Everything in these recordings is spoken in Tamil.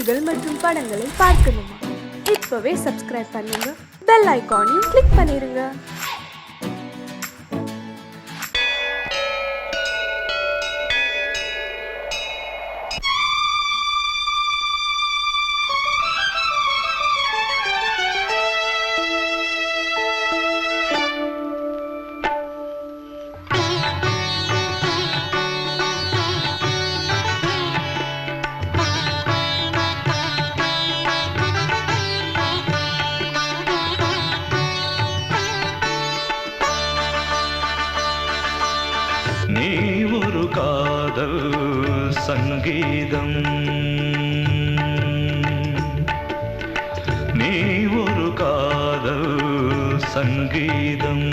நிகழ்ச்சிகள் மற்றும் படங்களை பார்க்கணுமா? இப்பவே சப்ஸ்கிரைப் பண்ணுங்க, பெல் ஐகானையும் கிளிக் பண்ணிருங்க. நீ ஒரு காதல் சங்கீதம், நீ ஒரு காதல் சங்கீதம்,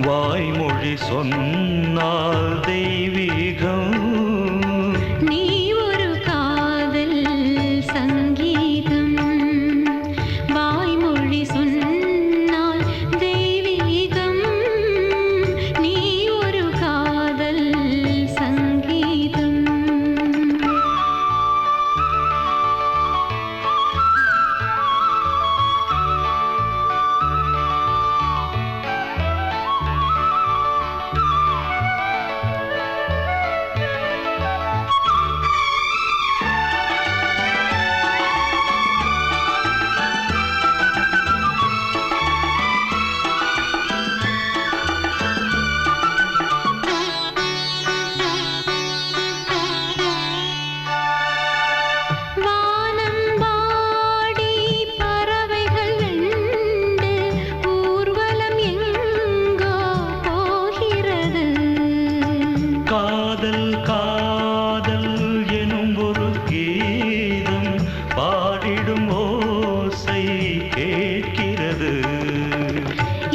வாய்மொழி சொன்னால் தெய்வீகம். நீ ஒரு காதல் சங்கீதம், வாய்மொழி சொன்னால் தெய்வீகம். நீ ஒரு காதல் சங்கீதம். வானம்பாடி பறவைகள் வெண்டு ஊர்வலம் எங்கோ போகிறது. காதல் காதல் எனும் ஒரு கீதம் பாடிடும் ஓசை கேட்கிறது.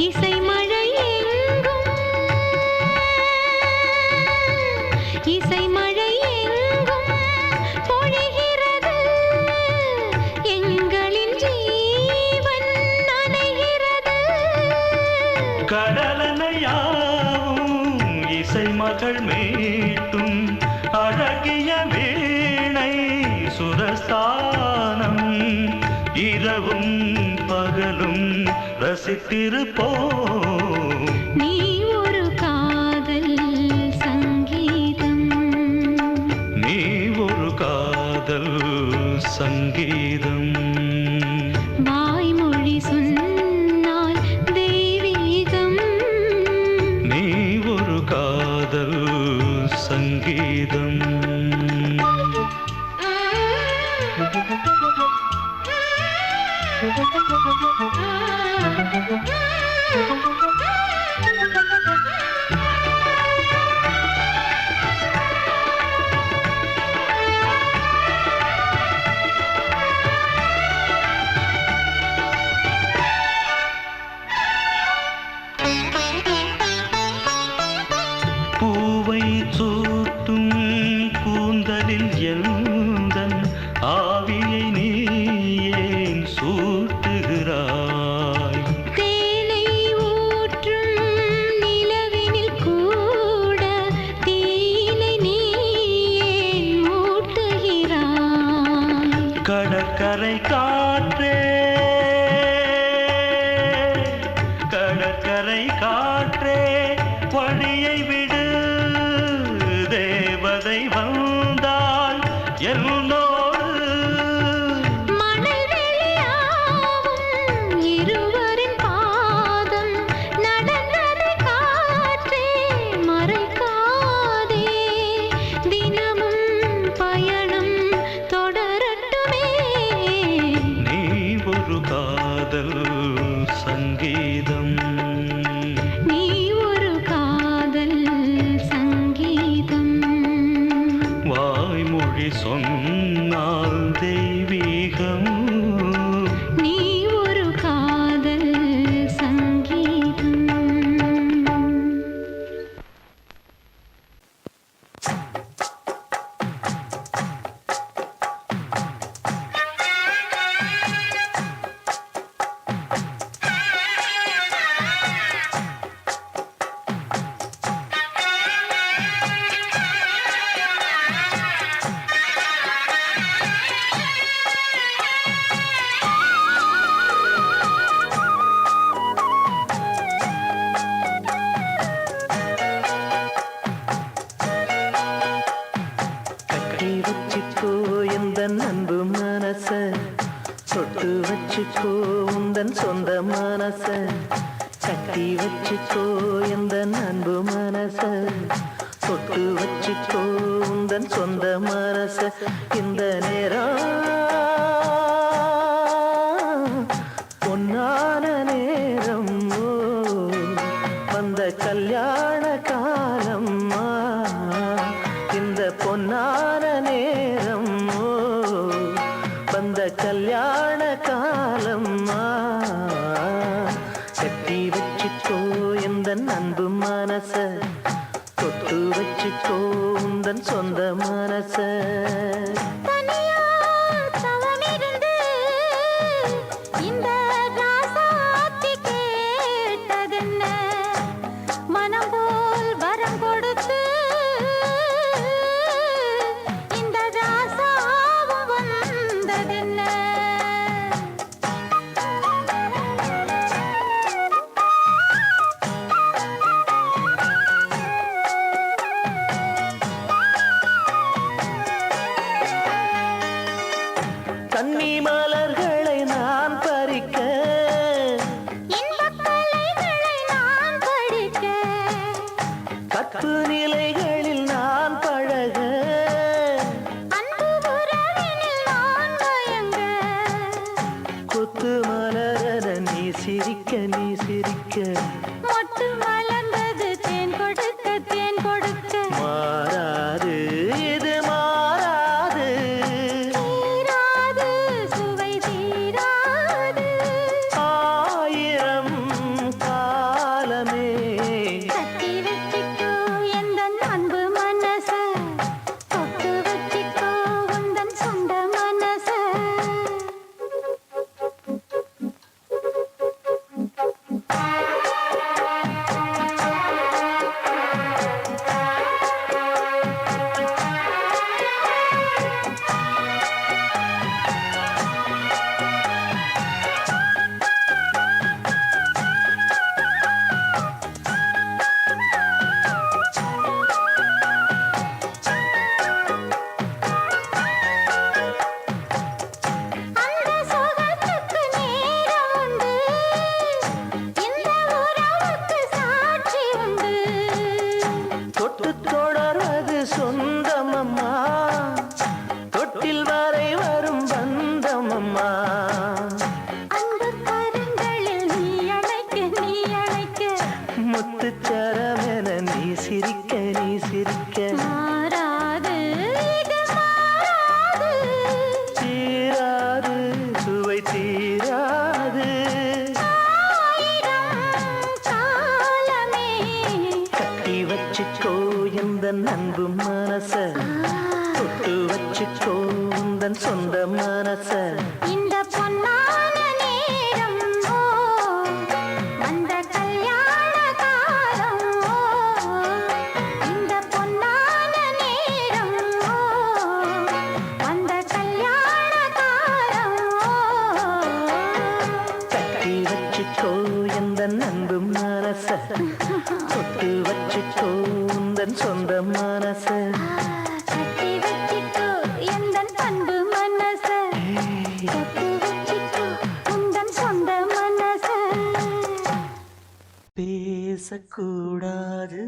இசை மழை எங்கும், இசை மழை எங்கும் பொழிகிறது. எங்களின் ஜீவன் நனைகிறது. கடலனையாவும் இசை மகள் மீட்டும் அழகிய வீணை சுரஸ்தானம். இரவும் பகலும் ரசித்திருப்போம். நீ ஒரு காதல் சங்கீதம், நீ ஒரு காதல் சங்கீதம், வாய்மொழி சொன்னால் தெய்வீகம். நீ ஒரு காதல் சங்கீதம். பூவை சூட்டும் கூந்தலில் எந்தன் ஆவியை நீ ஏன் சூட்டுகிறாய்? தேனை ஊற்றும் நிலவினில் கூட தீனை நீ ஏன் மூட்டுகிறாய்? கடற்கரை காற்றே, கடற்கரை காற்றே வழியை விடு. தேவதை வந்தால் என்னோடு மணல் வெளியாகும் இருவரின் பாதம் நடந்ததை காற்றே மறைக்காதே. தினமும் பயணம் தொடரட்டுமே. நீ ஒரு காதல் சங்கீதம், நீ ஒரு காதல் சங்கீதம், வாய்மொழி சொன்னால் தெய்வீகம். நீ ஒரு காதல் சங்கீதம். வச்சுக்கோ உந்தன் சொந்த மனச கட்டி வச்சுக்கோ எந்த அன்பு மனச தொட்டு வச்சுக்கோ உந்தன் சொந்த மனச இந்த நேரம் பொன்னான நேரம் வந்த கல்யாண காலம் இந்த பொன்னான நேரம் வந்த கல்யாண காலம் கட்டி வச்சுக்கோ எந்த அன்பு மனச தொட்டு வச்சுக்கோ உந்தன் சொந்த மனச கன்னி மலர்களை நான் பறிக்க நான் படிக்க கற்பு நிலைகளில் நான் பழக அன்பு உறவினில் நான் மயங்க கொத்து மலர நீ சிரிக்க நீ சிரிக்க மொட்டு மலர்ந்தது தேன் கொடுக்க தேன் கொடுக்க மாறாது இது மாறாது தீராது சுவை தீராது ஆயிரம் காலமே கட்டி வச்சிக்கோ எந்தன் அன்பு மனச தொட்டு வச்சிக்கோ உந்தன் சொந்த மனச அந்த சுகத்துக்கு நேரம் உண்டு இந்த உறவுக்கு சாட்சி உண்டு தொட்டு தொடர்வது சொந்தமம்மா தொட்டில் வரை வரும் பந்தமம்மா அன்பு கரங்களில் நீ அழைக்க முத்துச்சரமென நீ சிரிக்க நீ சிரிக்க மாறாது இது மாறாது தீராது சுவை தீராது ஆயிரம் காலமே கட்டி வச்சுக்கோ எந்த அன்பு மனச தொட்டு வச்சுக்கோ உந்தன் சொந்த மனச இந்த பொன்னான நேரம் வந்த கல்யாண காலம் இந்த பொன்னான நேரம் வந்த கல்யாண காலம் கட்டி வச்சுக்கோ எந்த அன்பு மனச தொட்டு வச்சுக்கோ உந்தன் சொந்த மனச கட்டி வச்சிக்கோ எந்தன் அன்பு மனச தொட்டு வச்சிக்கோ உந்தன் சொந்த மனச பேசக்கூடாது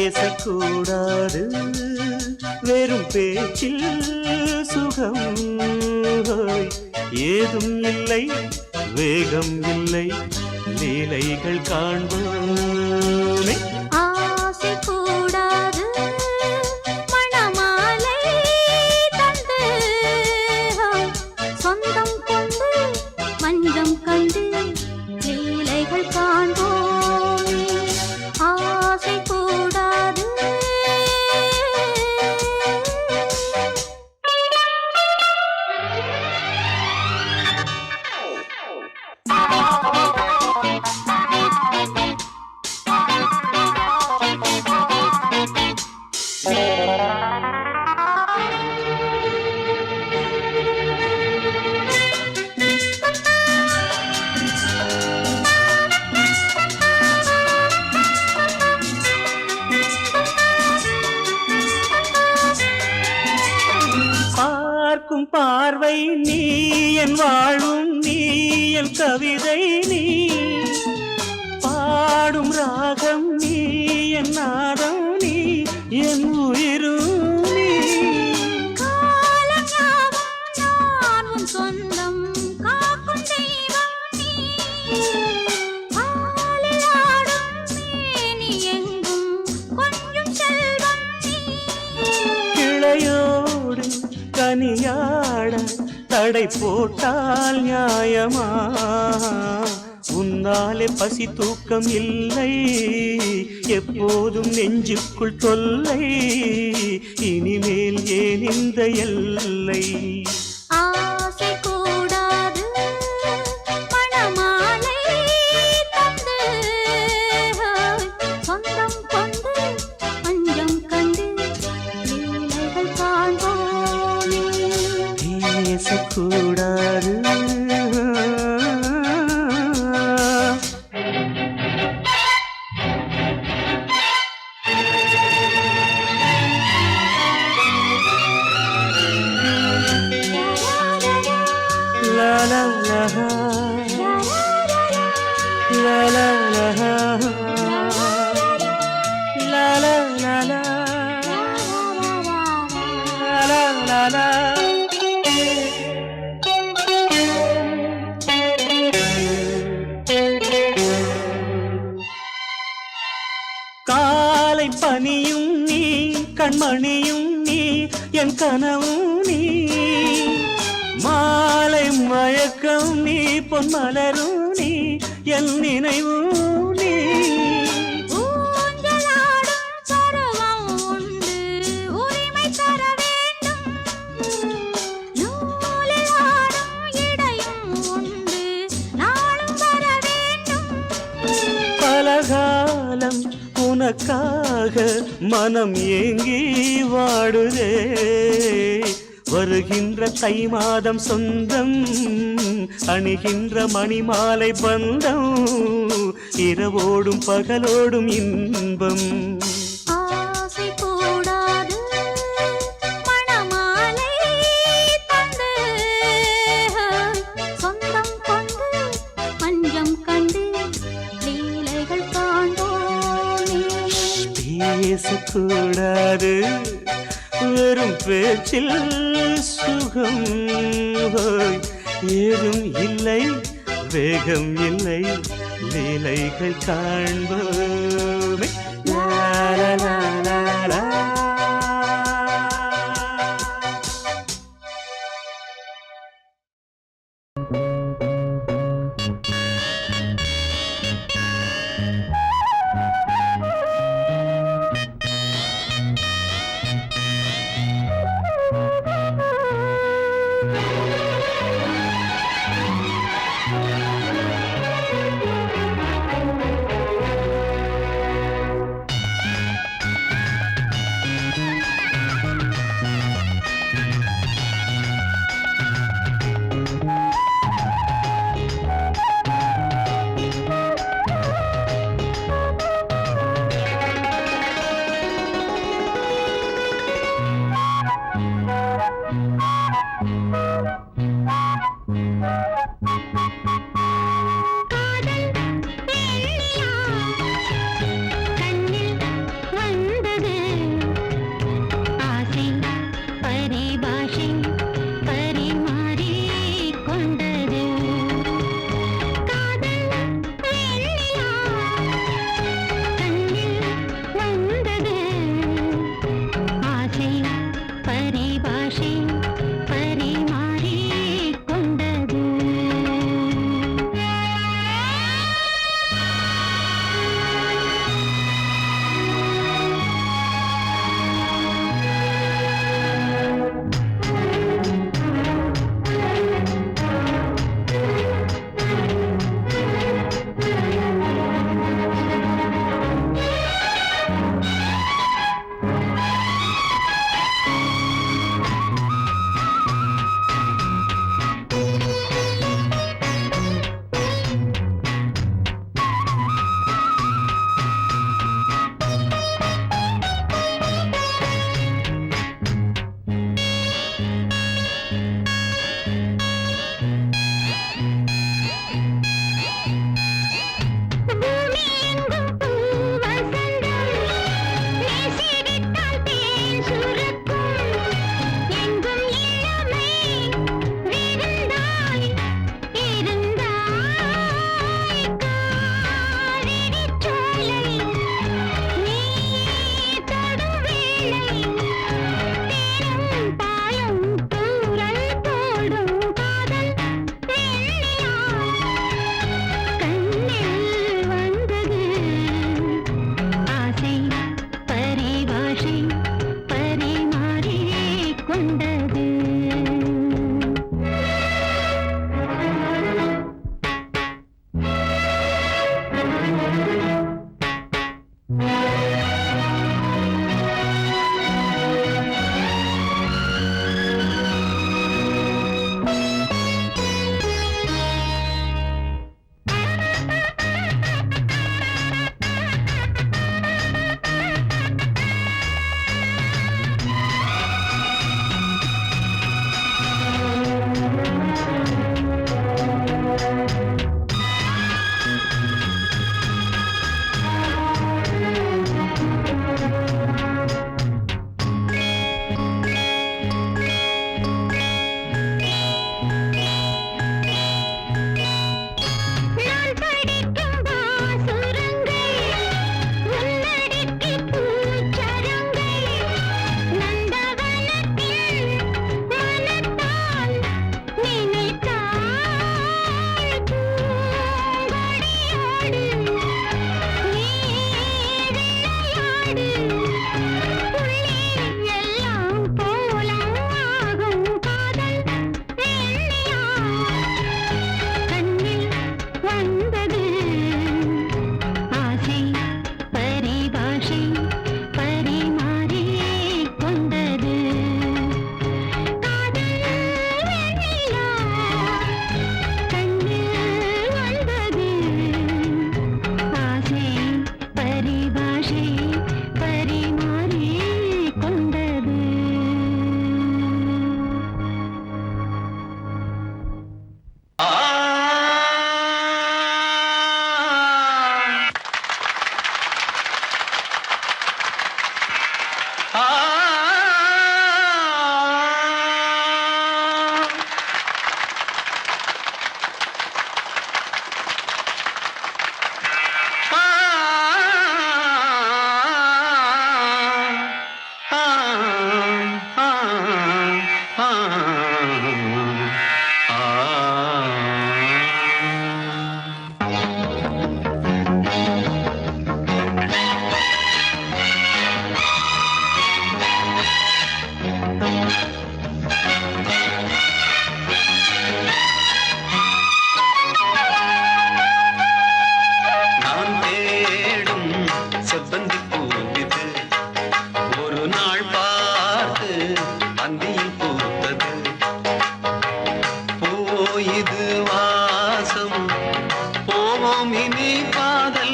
பேசக்கூடாது வெறும் பேச்சில் சுகம் ஏதும் இல்லை வேகம் இல்லை லீலைகள் காண்போமே ஆசை கூடாது மணமாலை தந்து சொந்தம் கொண்டு மஞ்சம் கண்டு லீலைகள் காண்போமே ஆசை கூடாது பார்க்கும் பார்வை நீ என் வாழும் நீ என் கவிதை நீ பாடும் ராகம் நீ என் நாதம் நீ என் உயிரும் நீ காலம் யாவும் நான் உன் சொந்தம் காக்கும் தெய்வம் நீ ஆலில் ஆடும் மேனி எங்கும் கொஞ்சம் செல்வம் நீ கிளையோடு கனியாட தடை போட்டால் நியாயமா உன்னாலே பசி தூக்கம் இல்லை எப்போதும் நெஞ்சுக்குள் தொல்லை இனிமேல் ஏன் இந்த எல்லை ஆசை கூடாது மணமாலை தந்து சொந்தம் கொண்டு அஞ்சம் கண்டு லீலைகள் காண்போமே பேசக்கூடாது La la la la la la la la la la la la la காலை பனியும் நீ கண்மணியும் நீ என் கனவும் நீ மாலை மயக்கம் நீ பொன்மலரும் நீ என் நினைவும் நீ ஊஞ்சலாடும் பருவம் உண்டு உரிமை தர வேண்டும் நூலில் ஆடும் இடையும் உண்டு நாளும் வர வேண்டும் பலகாலம் உனக்காக மனம் ஏங்கி வாடுதே வருகின்ற தை மாதம் சொந்தம் அணிகின்ற மணிமாலை பந்தம் இரவோடும் பகலோடும் இன்பம் ஆசை கூடாது மணமாலை தந்து சொந்தம் கொண்டு மஞ்சம் கண்டு லீலைகள் காண்போமே பேசக்கூடாது வெறும் பேச்சில் சுகம் ஏதும் இல்லை வேகம் இல்லை லீலைகள் காண்போமே லா லா லா லா லா.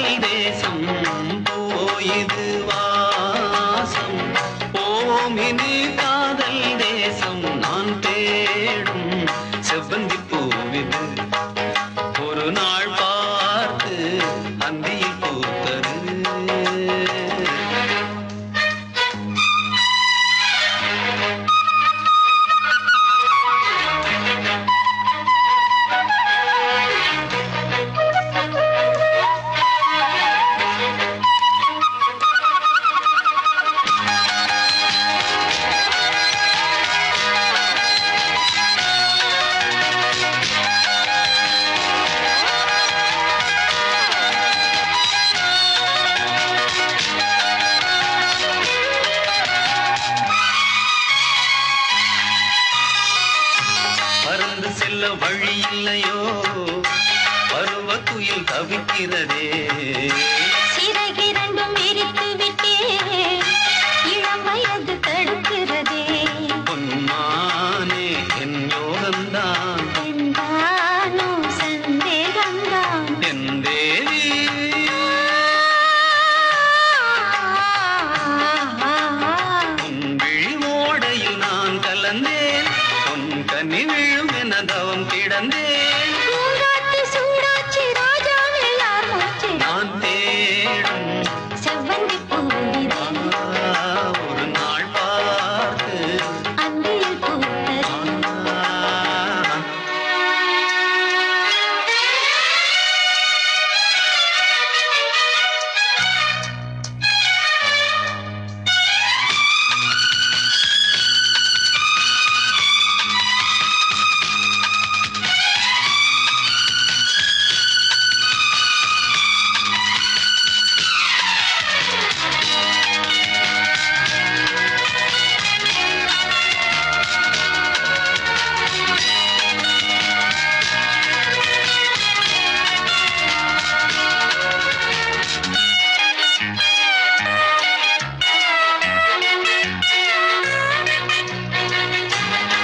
காதல் தேசம் போயுது வாசம் போமினி காதல் தேசம் நான் தேடும் செவ்வந்தி பூவிது ஒரு நாள் பார்த்து அந்தியில் பூத்தது பறந்து செல்ல வழி இல்லையோ பருவ துயில் தவிக்கிறதே சிறகிரண்டும் விரித்து விட்டே இளம் வயது தடுக்கிறதே பொன்மானே என் யோகம்தான் என்றானோ சந்தேகம்தான் என் தேவி உன் விழி ஓடையில் நான் கலந்தேன் உன் கனி விழும் என தவம் கிடந்தேன் பூங்காத்து சூடாச்சி ராஜாவே யார் மூச்சு நான் தேடும் செவ்வந்தி பூவிதே ஒரு நாள் பார்த்து அந்தியில் பூத்தது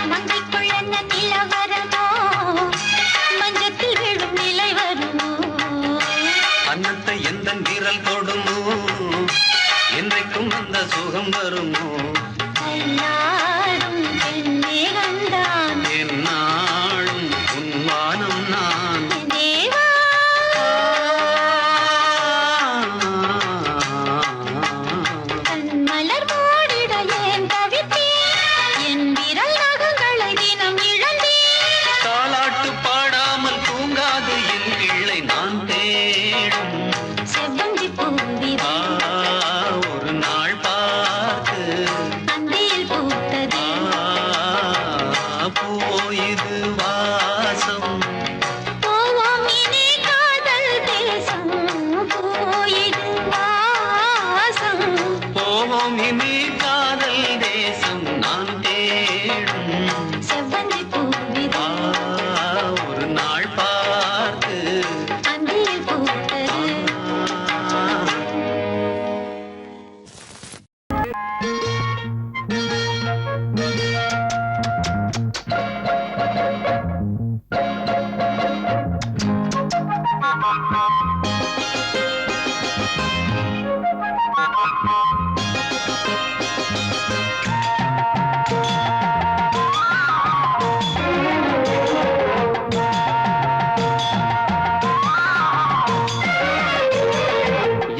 மங்கைக்குள் என்ன நிலவரமோ மஞ்சத்தில் விழும் நிலை வருமோ அன்னத்தை எந்த விரல் தொடுமோ என்றைக்கும் அந்த சுகம் வருமோ கல்லாடும் பெண்ணே கண்டான் என்னாலும் உன்வானம் நான் தேவா தன் மலர் மூடிட ஏன் தவித்தேன் என் விரல் நகங்களை தினம் இழந்தேன் தாலாட்டு பாடாமல் தூங்காது என் பிள்ளை நான் தேடும் செவ்வந்தி பூவிதே ஒரு நாள் பார்த்து அந்தியில் பூத்தது போயுது வாசம் போவோம் இனி காதல் தேசம் போயிடு வாசம் போவோம் இனி காதல் தேசம் நான் தேடும் செவ்வந்தி பூவிதே ஒரு நாள் பார்த்து அந்தியில் பூத்தது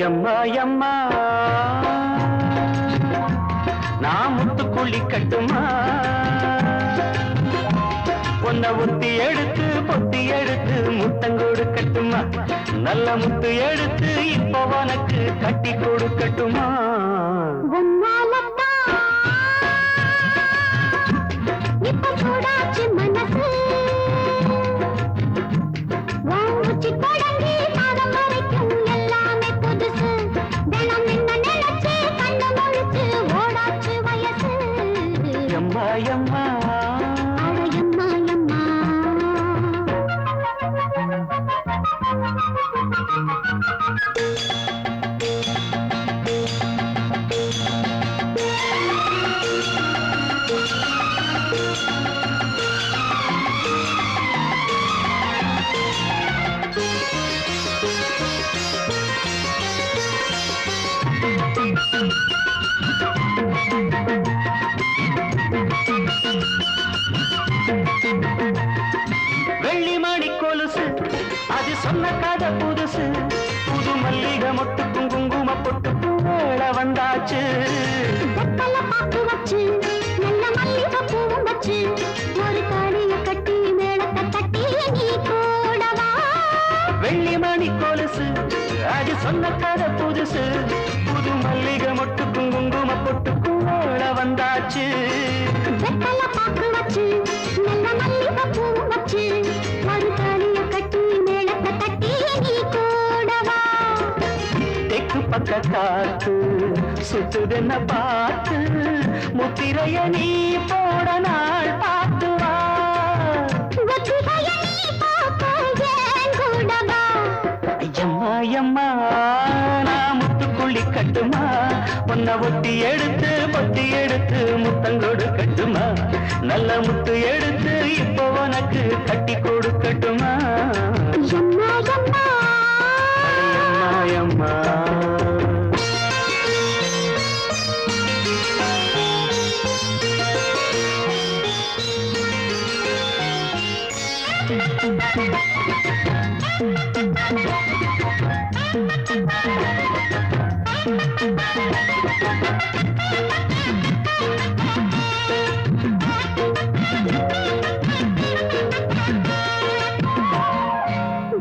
எம்மா எம்மா நான் முத்துக்குள்ளி கட்டுமா உன்னை ஒத்தி எடுத்து பொத்தி எடுத்து முத்தங்கோடு கட்டுமா நல்ல முத்து எடுத்து இப்போ உனக்கு கட்டி கொடுக்கட்டுமா இப்ப சூடாச்சு மனசு வாங்குச்சி தொடங்கி பாதம் வரைக்கும் எல்லாமே புதுசு தினம் என்ன நினைச்சு கண்ணு முழிச்சு ஓடாச்சு வயசு எம்மா எம்மா அட எம்மா எம்மா வந்தாச்சு. வெத்தலை பாக்கு வச்சு நல்ல மல்லிகை பூவும் வச்சு ஒரு தாலிய கட்டி மேளத்தை தட்டி நீ கூடவா. வெள்ளி மணி கொலுசு அது சொன்ன கதை புதுசு. புது மல்லிகை மொட்டுக்கும் குங்கும பொட்டுக்கும் ஓட வந்தாச்சு. வெத்தலை பாக்கு வச்சு நல்ல மல்லிகை பூவும் வச்சு ஒரு தாலிய கட்டி மேளத்தை தட்டி நீ கூடவா. தெற்கு பக்க காத்து சுத்துதென்ன பார்த்து முத்திரைய நீ போட நாள் பார்த்து வா. வெற்றிகைய நீ பார்க்க ஏன் கூடவா. ஐயம்மா ஐயம்மா நான் முத்துக்குள்ளி கட்டுமா. பொன்ன ஒட்டி எடுத்து பொத்தி எடுத்து முத்தங்கொடு கட்டுமா. நல்ல முத்து எடுத்து இப்போ உனக்கு கட்டி கொடுக்கட்டுமா. எம்மா எம்மா ஐயம்மா ஐயம்மா.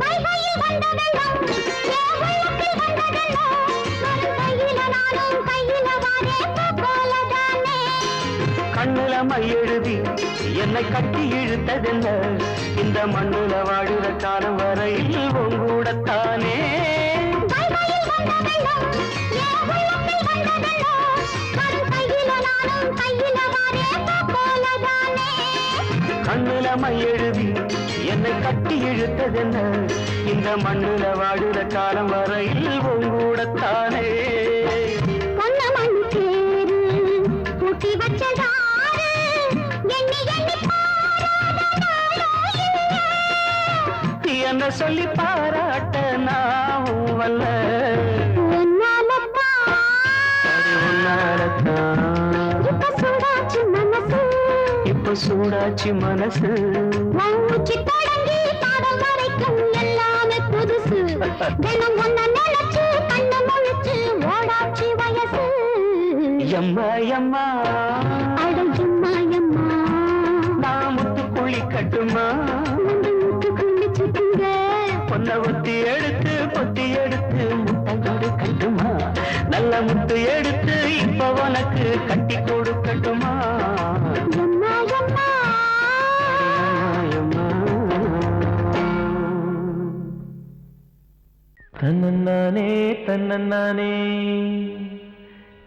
வைகையில் வந்த வெள்ளம் என் உள்ளத்தில் வந்த வெள்ளம் வரும் கையில நானும் கையில வாரே போலதானே. கண்ணுல மை எழுதி என்னை கட்டி இழுத்ததென்ன. இந்த மண்ணுல வாழுற காலம் வரையில் உங்கூடத்தானே. வைகையில் வந்த வெள்ளம் என் உள்ளத்தில் வந்த வெள்ளம் வரும் கையில நானும் கையில வாரே போலதானே. கண்ணுல மை எழுதி என்னை கட்டி இழுத்ததென்ன. இந்த மண்ணுல வாழுற காலம் வரையில் உங்கூடத்தானே. பொன்ன மண் தேரு பூட்டி வச்சதாரு எண்ணி எண்ணி என்ன சொல்லி பாராட்ட நான் வல்ல. அது உன்னாலத்தான் இப்ப சூடாச்சு மனசு. இப்ப சூடாச்சு மனசு. மூச்சு தொடங்கி பாடம் வரைக்கும் எல்லாமே புதுசு. தினம் ஒன்ன நினைச்சு கண்ணு முழிச்சு ஓடாச்சு வயசு. எம்மா எம்மா அட எம்மா எம்மா நான் முத்துக்குள்ளி கட்டுமா. வந்து முத்து குளிச்சுக்குங்க. பொன்ன ஒத்தி எடுத்து பொத்தி எடுத்து முத்தங்கொடு கட்டுமா. நல்ல முத்து எடுத்து இப்ப உனக்கு கட்டி கொடுக்கட்டுமா. எம்மா எம்மா தன்னன்னானே தன்னன்னானே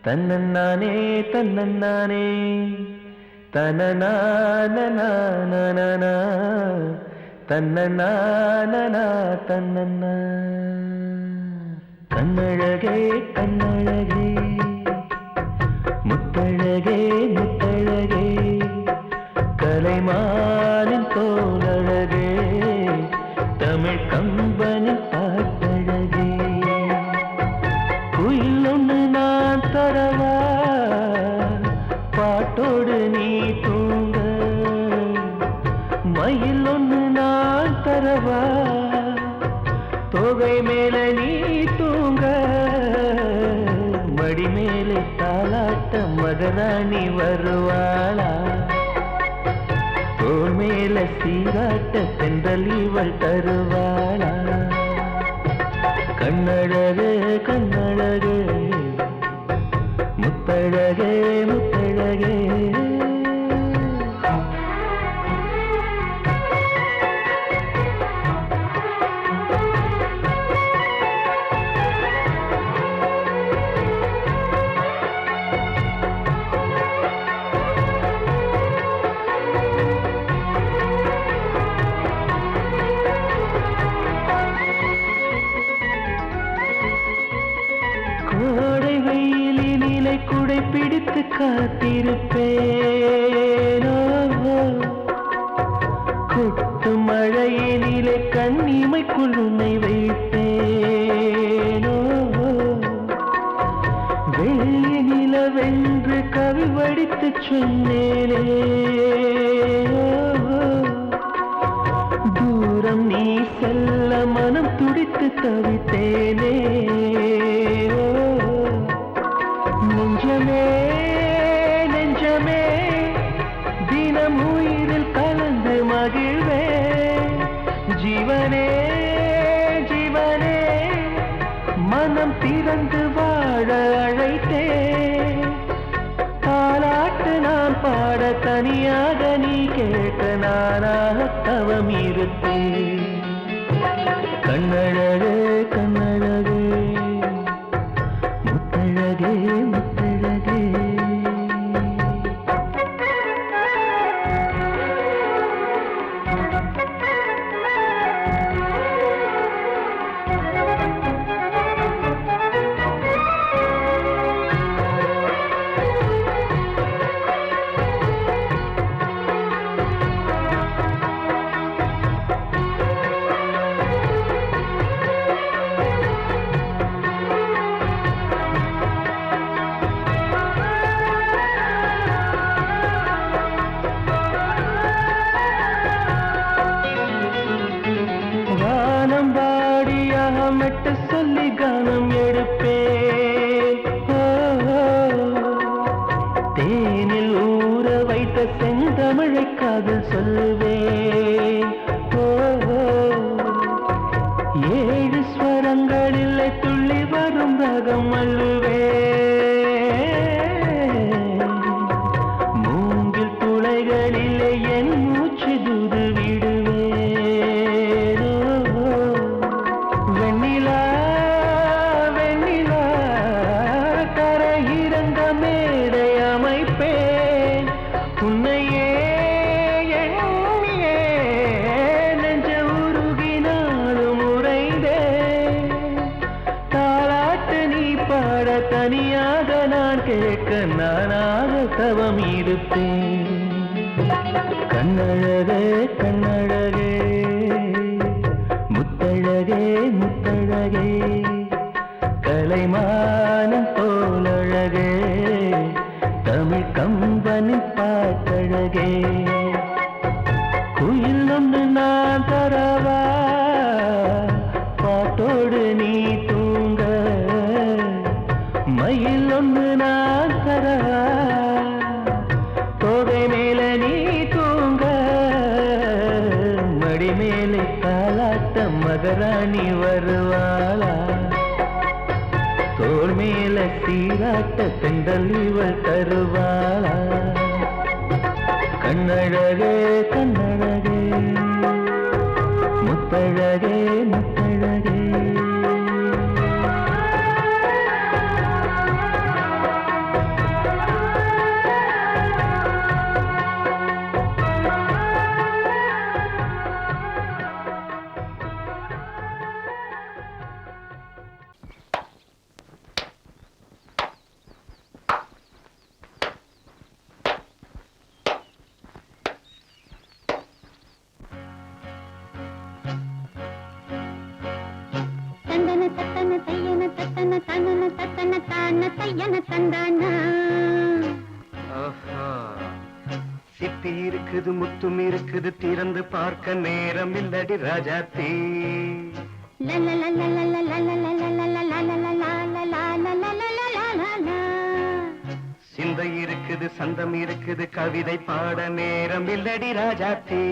தன்னன்னானே தன்னன்னானே தனநானநானனா தன்னநானனா தன்னன்னா. கண்ணழகே கண்ணழகே முத்தழகே முத்தழகே கலைமானின் தோலழகே தமிழ் கம்பனின் பாட்டழகே. குயில் ஒன்று நான் தரவா பாட்டோடு நீ தூங்க. மயில் ஒன்று நான் தரவா தொகை மேல நீ தூங்க. மடி மேலே தாலாட்ட மகராணி வருவாளா. தோள் மேல சீராட்ட தென்றல் இவள் தருவாளா. கண்ணழகு கண்ணழகு முத்தழகே முத்தழகே. கோடை வெயிலினிலை குடை பிடித்து காத்திருப்பேனோ. கொட்டு மழையினிலே கண்ணிமைக்குள் உன்னை வைப்பேனோ. வெள்ளி நிலவென்று கவி வடித்து சொன்னேனே. தூரம் நீ செல்ல மனம் துடித்து தவித்தேனே. மனம் திறந்து வாழ அழைத்தேன். பாலாட்டு நான் பாட தனியாக நீ கேட்க நானாக தவம் இருப்பேன். கண்ணழகே கண்ணழகே முத்தழகே முத்தழகே. மெட்டு சொல்லி கானம் எடுப்பேன். தேனில் ஊற வைத்த செந்தமிழை காதல் சொல்லுவேன். ஏழு ஸ்வரங்களில் துள்ளி வரும் ரகம் அள்ளுவேன். மூங்கில் துளைகளிலே என் மூச்சு தூது விடுவேன். வெண்ணிலா வெண்ணிலா கரையிறங்க மேடை அமைப்பேன். உன்னையே எண்ணியே நெஞ்ச உருகினாலும் உறைந்தேன். தாலாட்டு நீ பாட தனியாக நான் கேட்க நானாக தவம் இருப்பேன். கண்ணழகே கண்ணழகே முத்தழகே முத்தழகே கலைமானம் போலழகே தமிழ் கம்பனின் பாட்டழகே. குயில் ஒன்று நான் தரவா பாட்டோடு நீ தூங்க. மயில் ஒன்று நான் தரவா தோகை மேல நீ தூங்க. மடி மேலே காலாட்ட மகராணி வருவாளா. தோள் மேல சீராட்ட செந்தல் இவள் தருவாளா. கண்ணழகே கண்ணழகே முத்தழகே முத்தழகே. சிப்பி இருக்குது முத்தும் இருக்குது திறந்து பார்க்க நேரம் இல்லடி ராஜாத்தி. சிந்தை இருக்குது சந்தம் இருக்குது கவிதை பாட நேரம் இல்லடி ராஜாத்தி.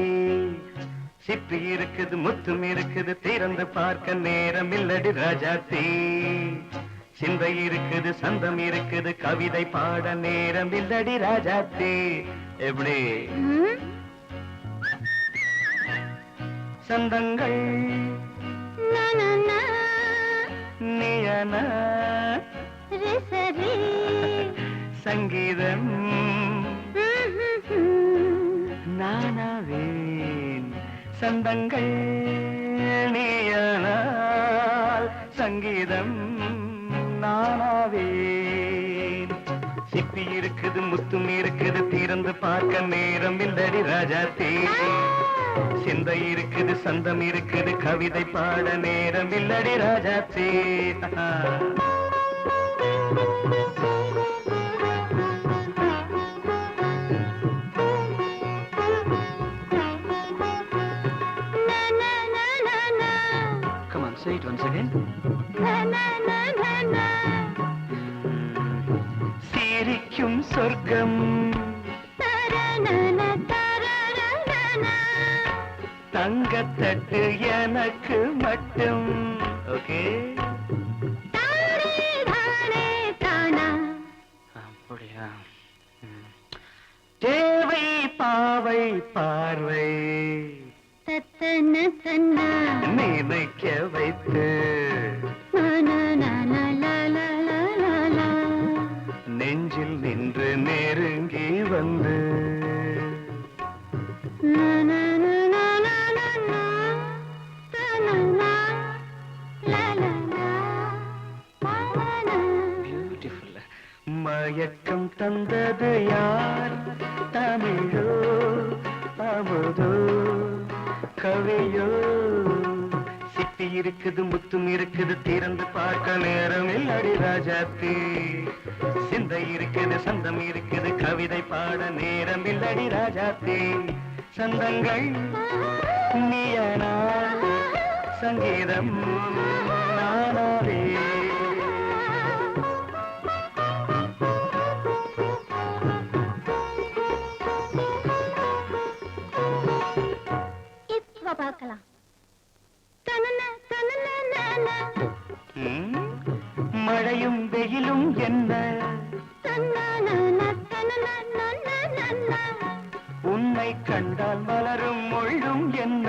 சிப்பி இருக்குது முத்தும் இருக்குது திறந்து பார்க்க நேரம் இல்லடி ராஜாத்தி. சிந்தை இருக்குது சந்தம் இருக்குது கவிதை பாட நேரம் இல்லடி ராஜாத்தி. எப்படி சந்தங்கள் நீயன சங்கீதம் நானாவேன். சந்தங்கள் நீயனால் சங்கீதம் நானாவேன். சிப்பி இருக்குது முத்தும் இருக்குது திறந்து பார்க்க நேரம் இல்லடி ராஜாத்தி. சிந்தை இருக்குது சந்தம் இருக்குது கவிதை பாட நேரம் இல்லடி Rajathi. Come on, say it once again. சிரிக்கும் சொர்க்கம் தங்கத்தட்டு எனக்கு மட்டும். ஓகே தேவை பாவை பார்வை தத்தன தன்னா நினைக்க வைத்து நெஞ்சில் நின்று நெருங்கி வந்து பியூட்டிஃபுல். மயக்கம் தந்தது யார்? தமிழோ அமுதோ கவியோ? சிப்பி இருக்குது முத்தும் இருக்குது திறந்து பார்க்க நேரம் இல்லடி ராஜாத்தி. சிந்தை இருக்குது சந்தம் இருக்குது கவிதை பாட நேரம் இல்லடி ராஜாத்தி. சந்தங்கள் நீயனா சங்கீதம் நானாவே. இப்ப பார்க்கலாம். மழையும் வெயிலும் என்ன உன்னை கண்டால் மலரும் மொழியும் என்ன?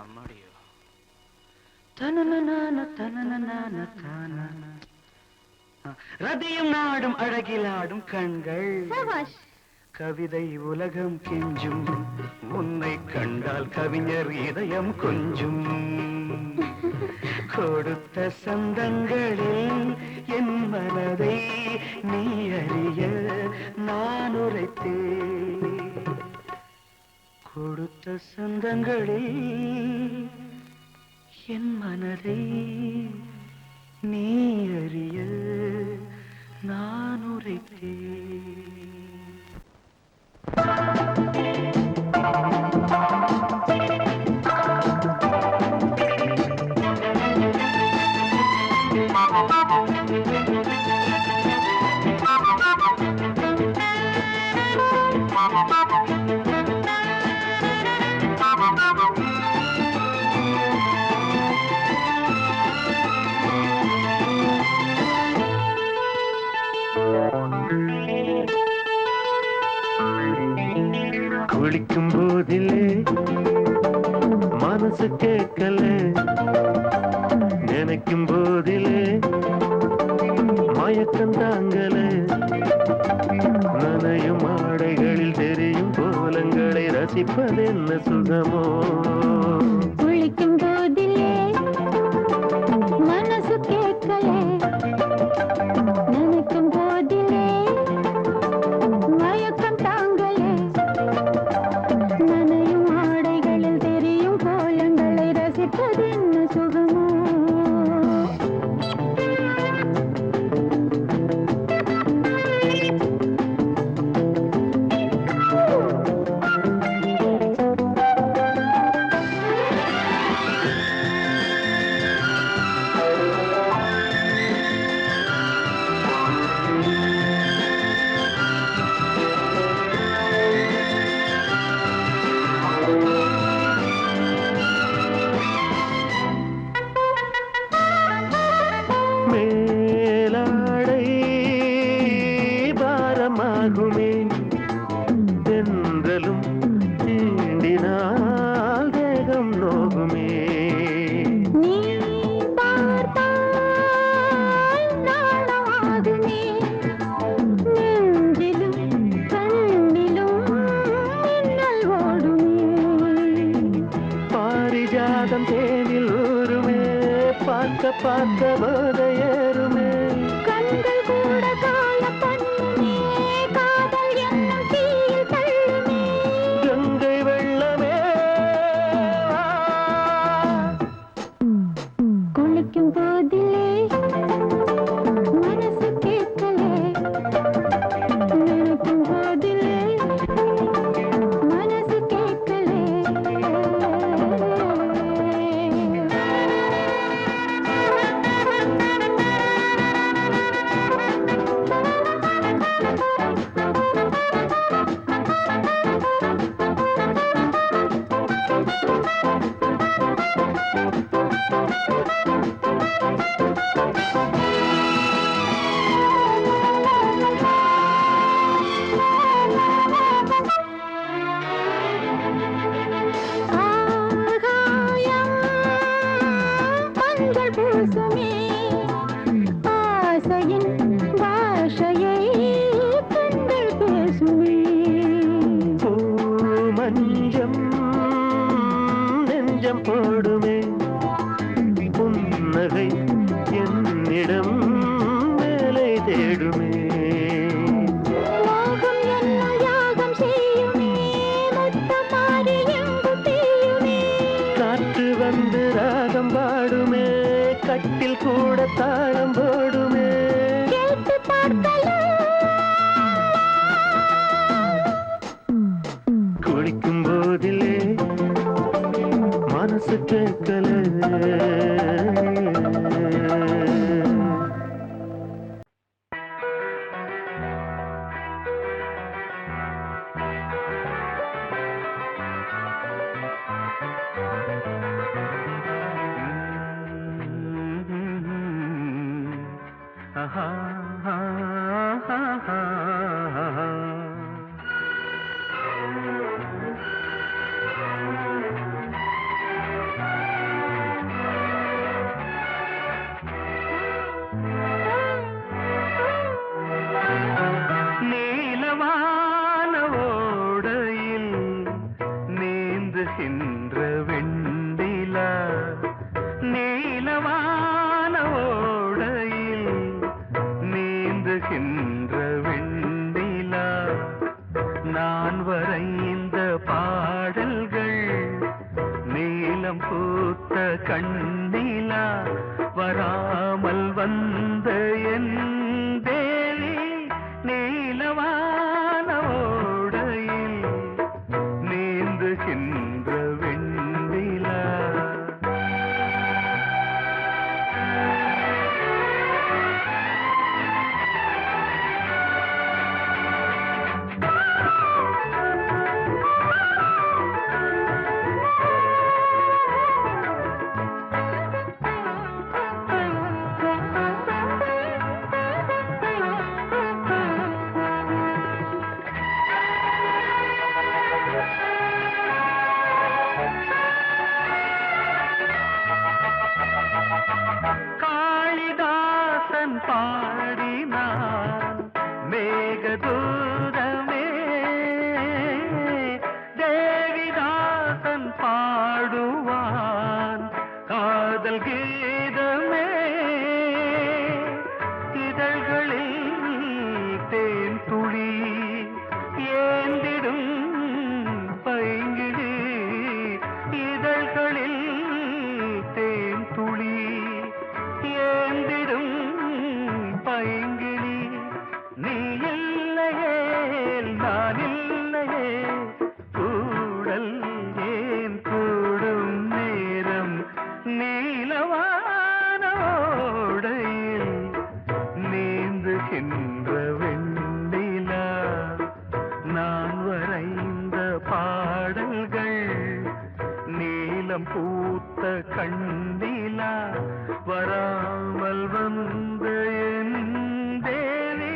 அம்மாடியோ ரதியும் நாடும் அழகிலாடும் கண்கள் கவிதை உலகம் கெஞ்சும் உன்னை கண்டால் கவிஞர் இதயம் கொஞ்சும். கொடுத்த சந்தங்களில் என் மனதை நீ அறிய நான் உரைத்தேன். கொடுத்த சந்தங்களில் என் மனதை நீ அறிய நான் உரைத்தேன். குளிக்கும் போதிலே மனசு கேட்கல, நினைக்கும் போதிலே மயக்கம் தாங்கல. நனையும் ஆடைகளில் தெரியும் கோலங்களை ரசிப்பதென்ன சுகமோ? குளிக்கும் போதிலே மனசு கேட்கல, நினைக்கும் போதிலே மயக்கம் தாங்கலே. நனையும் ஆடைகளில் தெரியும் கோலங்களை ரசிப்பதென்ன சுகமோ? மேலாடை பாரமாகுமே, தென்றலும் தீண்டினால் தேகம் நோகுமே. நீ பார்த்தால் நாணமாகுமே, நெஞ்சிலும் கண்ணிலும் மின்னல் ஓடுமே. பாரிஜாதம் தேனில் ஊருமே, பார்க்க பார்க்க போதையேறுமே. கண்கள் கூட கால பண்ணுமே, காதல் என்னும் தீயில் தள்ளுமே. கங்கை வெள்ளமே குளிக்கும் போதிலே மனசு கேட்கலே, நினைக்கும் போதிலே மனசு கேட்கலே. பேசுமே ஆசையின் பாஷையை கண்கள் பேசுமே மஞ்சம் நெஞ்சம் போடுமே புன்னகை என்னிடம் மேலே தேடுமே மோகம் என்ன யாகம் செய்யுமே முத்தம் மாறி எங்கும் பெய்யுமே காற்று வந்து ராகம் பாடுமே கட்டில் கூட தாளம் போடுமே கேட்டு பார்க்கலாம் குளிக்கும் போதிலே மனசு கேட்கல நீலவான ஓடையில் நீந்துகின்ற வெண்டிலா நீலவான ஓடையில் நீந்துகின்ற வெண்டிலா நான் வரைந்த பாடல்கள் நீலம் பூத்த கண்ணிலா வராமல் வந்த என் தேவி நீலவான ஓடையில் நீந்துகின்ற வெண்ணிலா காளிதாசன் பாடினான் மேகதூரமே தேவிதாசன் பாடுவான் காதல் கீதமே இதழ்களில் தேன் துளி ஏந்திடும் பைங்கிழி இதழ்களில் தேன் துளி ஏந்திடும் பைங்கிளி நீ இல்லையே நான் இல்லையே கூடல் ஏன் கூடும் நேரம் நீலவானோடையில் நீந்துகின்ற வெண்ணிலா நான் வரைந்த பாடல்கள் நீலம் பூத்த கண்ணிலா வராமல் வந்த என் தேவி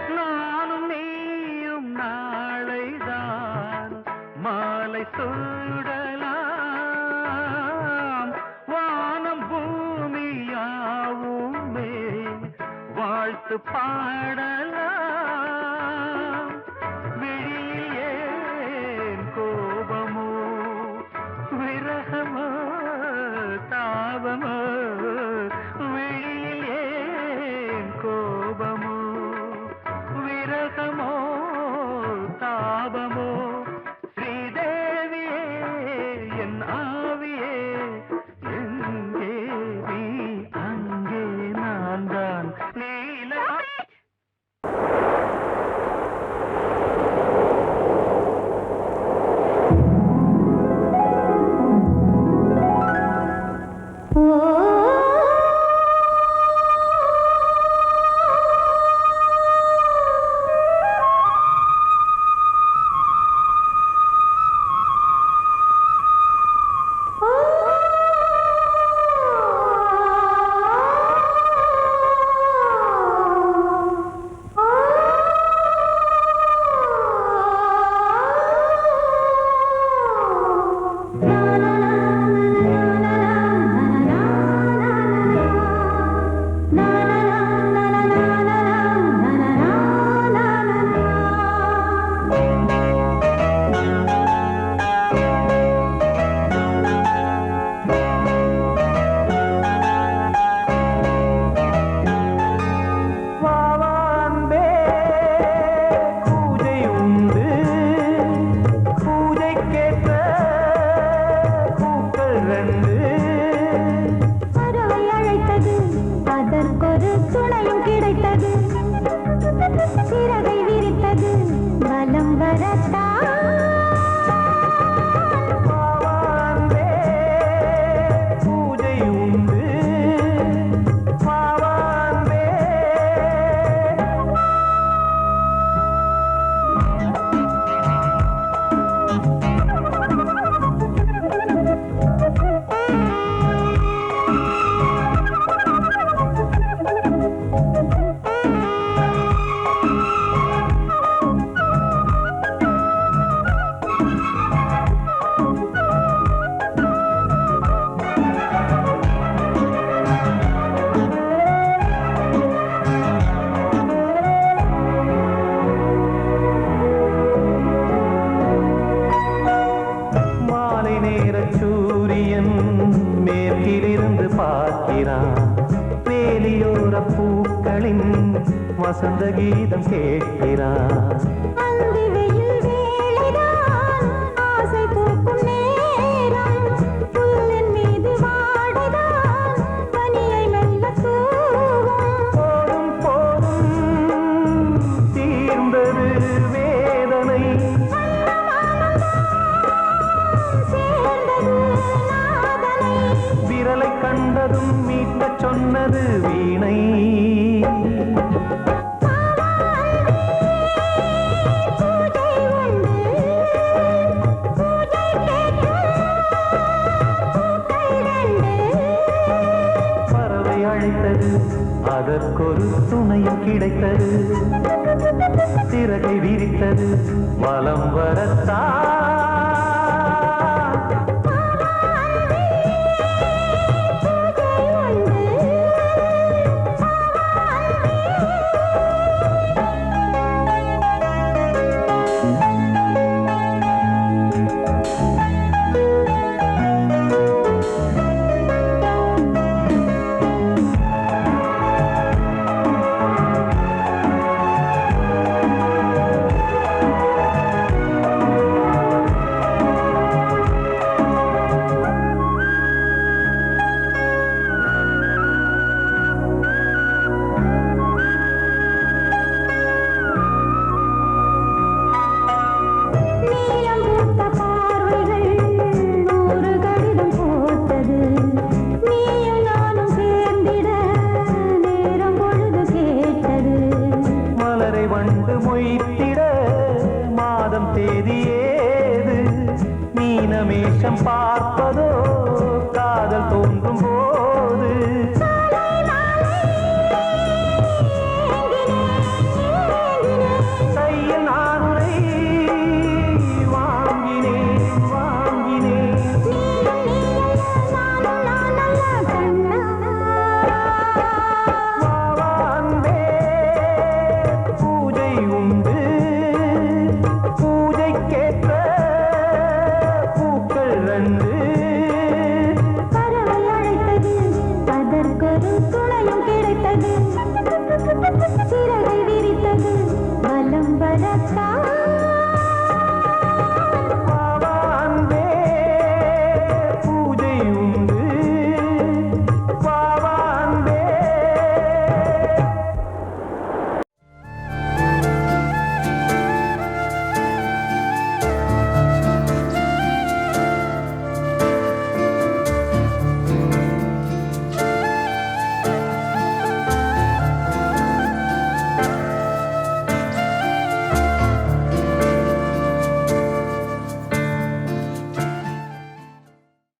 நானும் நீயும் நாளைதான் மாலை சூடலாம் வானம் பூமியாவுமே வாழ்த்து பாடலாம் விழியில் ஏன் கோபமோ விரகமோ தாபமோ விழியில் ஏன் கோபமோ விரகமோ தாபமோ ஸ்ரீதேவியே என் ஆவியே எங்கே நீ அங்கே நான் தான் நீல மகளின் வசந்த கீதம் கேட்கிறார். அந்தி வெயில் வேளைதான் ஆசை பூக்கும் நேரம். புல்லின் மீது வாடைதான் பனியை மெல்ல தூவும். போதும் போதும் தீர்ந்தது வேதனை. சேர்ந்தது நாதனை. விரலை கண்டதும் மீட்டச் சொன்னது வீணை. பூஜை உண்டு பூஜை கேட்கும் பூக்கள் ரெண்டு. பறவை அழைத்தது அதற்கொரு துணையும் கிடைத்தது. சிறகை விரித்தது வலம் வரத்தான். நீலம் பூத்த பார்வைகள் நூறு கடிதம் போட்டது. நீயும் நானும் சேர்ந்திட நேரம் பொழுது கேட்டது. மலரை வண்டு மொய்த்திட மாதம் தேதி ஏது. மீனமேஷம் பார்ப்பதோ